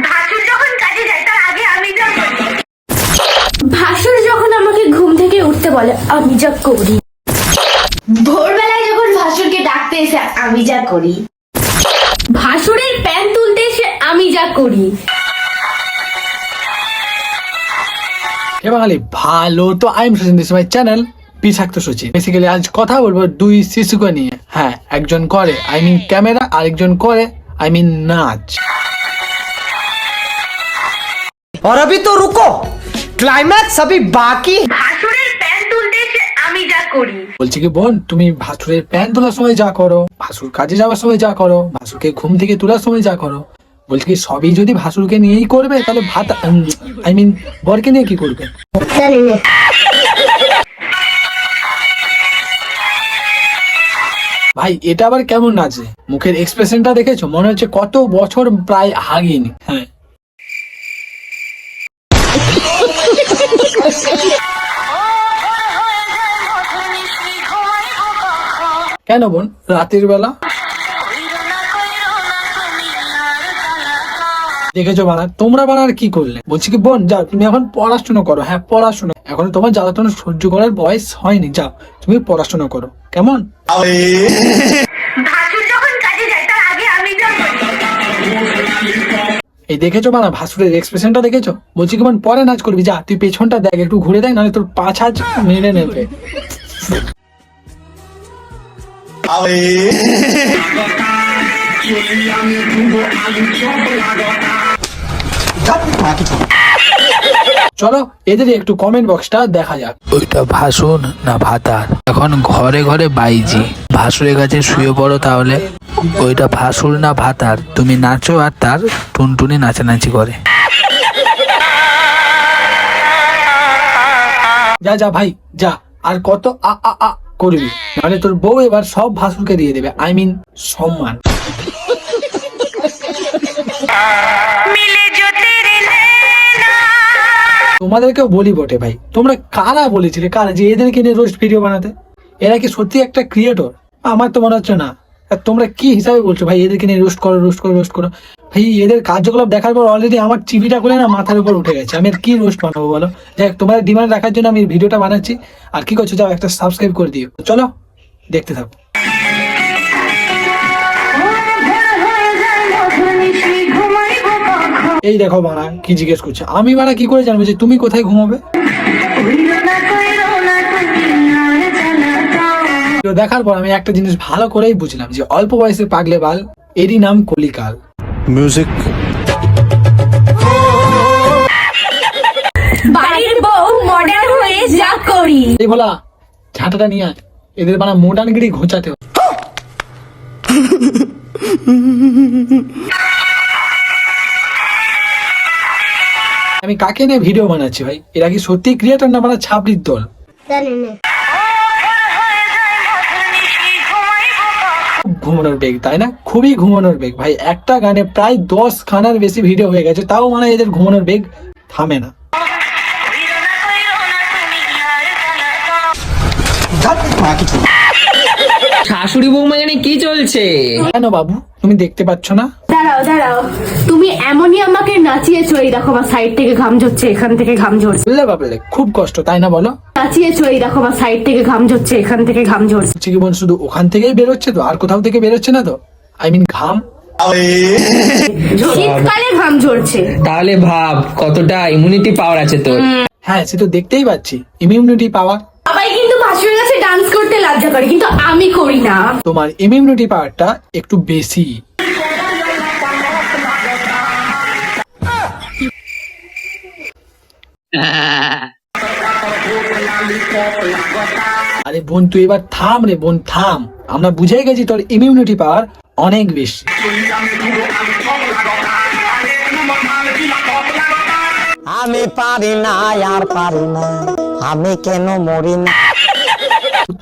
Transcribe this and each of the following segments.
ভাসুর যখন কাজে যায় তার আগে আমি যা করি। ভাসুর যখন আমাকে ঘুম থেকে উঠতে বলে আমি যা করি। ভোরবেলায় যখন ভাসুরকে ডাকতে এসে আমি যা করি। ভাসুরের প্যান্ট তুলতে এসে আমি যা করি। বাঙালি ভালো তো I am Sachin this my channel বিষাক্ত সচিন। বেসিক্যালি আজ কথা বলবো দুই শিশুকে নিয়ে। হ্যাঁ, একজন করে আই মিন ক্যামেরা, আরেকজন করে আই মিন নাচ। और अभी तो रुको, क्लाइमैक्स अभी बाकी। ভাসুরের প্যান্ট তুলতে এসে আমি যা করি। বলছি কি বোন, তুমি ভাসুরের প্যান্ট তোলার সময় যা করো, ভাসুর কাজে যাওয়ার সময় যা করো, ভাসুরকে ঘুম থেকে তোলার সময় যা করো, বলছি কি সবই যদি ভাসুরকে নিয়েই করবে তাহলে ভাত আই মিন বরকে নিয়ে কি করবে? ভাই এটা আবার কেমন নাচে? মুখের এক্সপ্রেশনটা দেখেছো? মনে হচ্ছে কত বছর প্রায় আগেনি। হ্যাঁ, কেন বোন রাতের বেলা দেখেছো বানা? তোমরা বানার কি করলে? বলছি কি বোন যাও তুমি এখন পড়াশোনা করো। হ্যাঁ পড়াশোনা, এখন তোমার জ্বালাতন সহ্য করার বয়স হয়নি, যাও তুমি পড়াশোনা করো কেমন? ভাসুর যখন কাজে যায় তার আগে আমি যা করি। এই দেখেছো বানা ভাসুরের এক্সপ্রেশনটা দেখেছো? বলছি কি বোন পরে নাচ করবি, যা তুই পেছনটা দেখ, একটু ঘুরে দেখ, নাহলে তোর পাঁচ হাজ মেরে নেবে। চলো এদের একটু কমেন্ট বক্সটা দেখা যাক। ওইটা ভাসুর না ভাতার? এখন ঘরে ঘরে বাইজি, ভাসুরের কাছে শুয়ে পড়ো তাহলে। ওইটা ভাসুর না ভাতার? তুমি নাচো আর তার টুনটুনি নাচানাচি করে। যা যা ভাই যা, আর কত আ আ আ করবি, নাহলে তোর বউ এবার সব ভাসুরকে দিয়ে দেবে, আই মিন সম্মান। মিলে जो तेरे नैना। তোমাদেরকেও বলি বটে ভাই, তোমরা কারা বলেছিলে, কারা যে এদেরকে নিয়ে রোস্ট ভিডিও বানাতে? এরা কি সত্যি একটা ক্রিয়েটর? আমার তো মনে হচ্ছে না। আর তোমরা কি হিসাবে বলছো ভাই এদেরকে নিয়ে রোস্ট করো রোস্ট করো রোস্ট করো? ভাই এদের কার্যকলাপ দেখার পর অলরেডি আমার চিবিটা করে না মাথার উপর উঠে গেছে। আমি আর কি রোস্ট বানাবো বলো? যাই হোক, তোমাদের ডিমান্ড রাখার জন্য আমি ভিডিওটা বানাচ্ছি। আর কি করছো, যাও একটা সাবস্ক্রাইব করে দিও। চলো দেখতে থাকো। এই দেখো বাড়া কি জিজ্ঞেস করছে, আমি বাড়া কি করে জানবো যে তুমি কোথায় ঘুমাবে? তো দেখার পর আমি একটা জিনিস ভালো করেই বুঝলাম যে অল্প বয়সে পাগলে বাল, এরই নাম কলিকাল। মিউজিক। বাড়ির বউ মডার্ন হয়ে যা করি। এই বলা ঝাঁটাটা নিয়ে আয়, এদের বানা মোডানগিরি ঘোচাতে হবে। আমি কাকে নিয়ে ভিডিও বানাচ্ছি ভাই? এরা কি সত্যি ক্রিয়েটর না মানে ছাপড়ির দল? ঘুমানোর বেগ তাই না? খুবই ঘুমানোর বেগ ভাই। একটা গানে প্রায় 10 খানার বেশি ভিডিও হয়ে গেছে, তাও মানে এদের ঘুমানোর বেগ থামে না। শাশুড়ি বৌমা জানে কি চলছে? কেন বাবু তুমি দেখতে পাচ্ছ না? দাঁড়াও দাঁড়াও, তুমি এমনই আমাকে নাচিয়েছো। এই দেখো আমার সাইড থেকে ঘাম ঝরছে, এখান থেকে ঘাম ঝরছে। বুঝলে বাবলে খুব কষ্ট তাই না বলো? নাচিয়েছো, এই দেখো আমার সাইড থেকে ঘাম ঝরছে, এখান থেকে ঘাম ঝরছে। হচ্ছে কি বোন শুধু ওখান থেকেই বেরোচ্ছে তো, আর কোথাও থেকে বেরোচ্ছে না তো? আই মিন ঘাম। শীতকালে ঘাম ঝরছে। তাহলে ভাব কতটা ইমিউনিটি পাওয়ার আছে তোর। হ্যাঁ সে তো দেখতেই পাচ্ছি, ইমিউনিটি পাওয়ার। সবাই কিন্তু ভাসুরের কাছে ডান্স করতে লজ্জা করে, কিন্তু আমি করি না। তোমার ইমিউনিটি পাওয়ারটা একটু বেশি। আরে বোন তুই এবার থাম রে বোন থাম, আমরা বুঝে গেছি তোর ইমিউনিটি পাওয়ার অনেক বেশি। আমি পারি না আর পারি না, আমি কেন মরি না।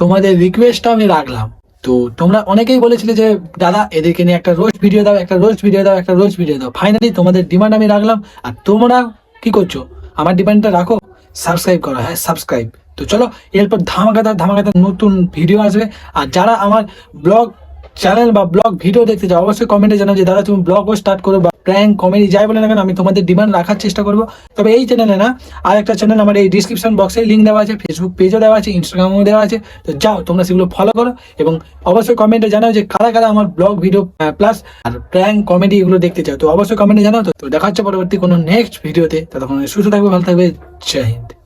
তোমাদের রিকোয়েস্টটা আমি রাখলাম। তো তোমরা অনেকেই বলেছিলে যে দাদা এদেরকে নিয়ে একটা রোস্ট ভিডিও দাও, একটা রোস্ট ভিডিও দাও, একটা রোস্ট ভিডিও দাও। ফাইনালি তোমাদের ডিমান্ড আমি রাখলাম। আর তোমরা কি করছো? আমার ডিমান্ডটা রাখো, সাবস্ক্রাইব করো। হ্যাঁ সাবস্ক্রাইব। তো চলো এরপর ধামাকাদার ধামাকাদার নতুন ভিডিও আসবে। আর যারা আমার ব্লগ চ্যানেল বা ব্লগ ভিডিও দেখতে চাও অবশ্যই কমেন্টে জানাও যে দাদা তুমি ব্লগও স্টার্ট করো বা প্র্যাঙ্ক কমেডি যাই বলে না কেন আমি তোমাদের ডিমান্ড রাখার চেষ্টা করবো। তবে এই চ্যানেলে না, আর একটা চ্যানেল আমার এই ডিসক্রিপশন বক্সে লিঙ্ক দেওয়া আছে, ফেসবুক পেজও দেওয়া আছে, ইনস্টাগ্রামও দেওয়া আছে। তো যাও তোমরা সেগুলো ফলো করো এবং অবশ্যই কমেন্টে জানাও যে কারা কারা আমার ব্লগ ভিডিও প্লাস আর প্র্যাঙ্ক কমেডি এগুলো দেখতে চাও। তো অবশ্যই কমেন্টে জানাও। তো দেখা হচ্ছে পরবর্তী কোনো নেক্সট ভিডিওতে। ততক্ষণ সুস্থ থাকবে, ভালো থাকবে, জয় হিন্দ।